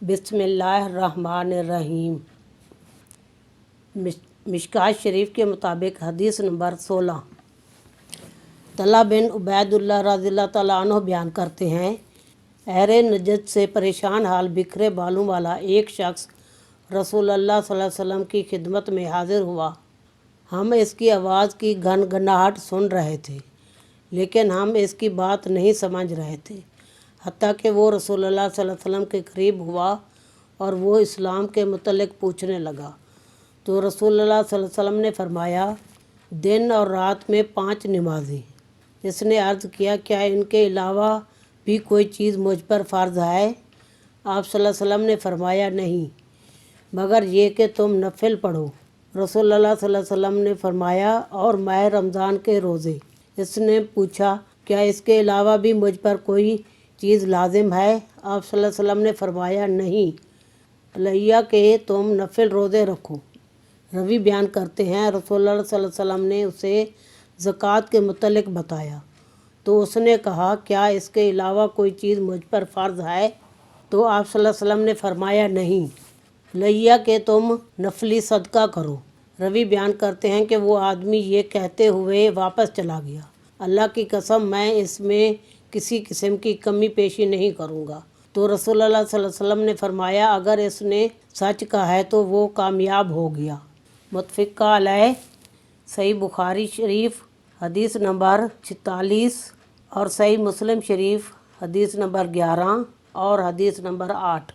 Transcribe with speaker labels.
Speaker 1: बिस्मिल्लाहिर्रहमानिर्रहीम। मिशकात शरीफ के मुताबिक हदीस नंबर 16। तला बिन उबैदुल्लाह रज़ियल्लाहु तआला अन्हु बयान करते हैं, अहले नजद से परेशान हाल बिखरे बालों वाला एक शख्स रसूलुल्लाह सल्लल्लाहु अलैहि वसल्लम की खिदमत में हाजिर हुआ। हम इसकी आवाज़ की गनगनाहट सुन रहे थे, लेकिन हम इसकी बात नहीं समझ रहे थे, हत्ता कि वो रसूलुल्लाह सल्लल्लाहु अलैहि वसल्लम के करीब हुआ और वो इस्लाम के मुतल्लिक़ पूछने लगा। तो रसूलुल्लाह सल्लल्लाहु अलैहि वसल्लम ने फरमाया, दिन और रात में 5 नमाज़ें। इसने अर्ज़ किया, क्या इनके अलावा भी कोई चीज़ मुझ पर फ़र्ज़ है? आप सल्लल्लाहु अलैहि वसल्लम ने फरमाया, नहीं, मगर ये कि तुम नफिल पढ़ो। रसूलुल्लाह सल्लल्लाहु अलैहि वसल्लम ने फरमाया, और माह रमज़ान के रोज़े। इसने पूछा, क्या इसके अलावा भी मुझ पर कोई चीज़ लाजिम है? आप सल्लल्लाहु अलैहि वसल्लम ने फरमाया, नहीं, अलैया कि तुम नफिल रोज़े रखो। रवी बयान करते हैं, रसूलुल्लाह सल्लल्लाहु अलैहि वसल्लम ने उसे ज़कात के मुतल्लिक़ बताया, तो उसने कहा, क्या इसके अलावा कोई चीज़ मुझ पर फ़र्ज़ है? तो आप सल्लल्लाहु अलैहि वसल्लम ने फरमाया, नहीं, अलैया कि तुम नफली सदका करो। रवी बयान करते हैं कि वो आदमी ये कहते हुए वापस चला गया, अल्लाह की कसम, मैं इसमें किसी किस्म की कमी पेशी नहीं करूँगा। तो रसूलुल्लाह सल्लल्लाहु अलैहि वसल्लम ने फरमाया, अगर इसने सच कहा है तो वो कामयाब हो गया। मुत्तफ़िक़ अलैह। सही बुखारी शरीफ हदीस नंबर 46 और सही मुस्लिम शरीफ हदीस नंबर 11 और हदीस नंबर 8।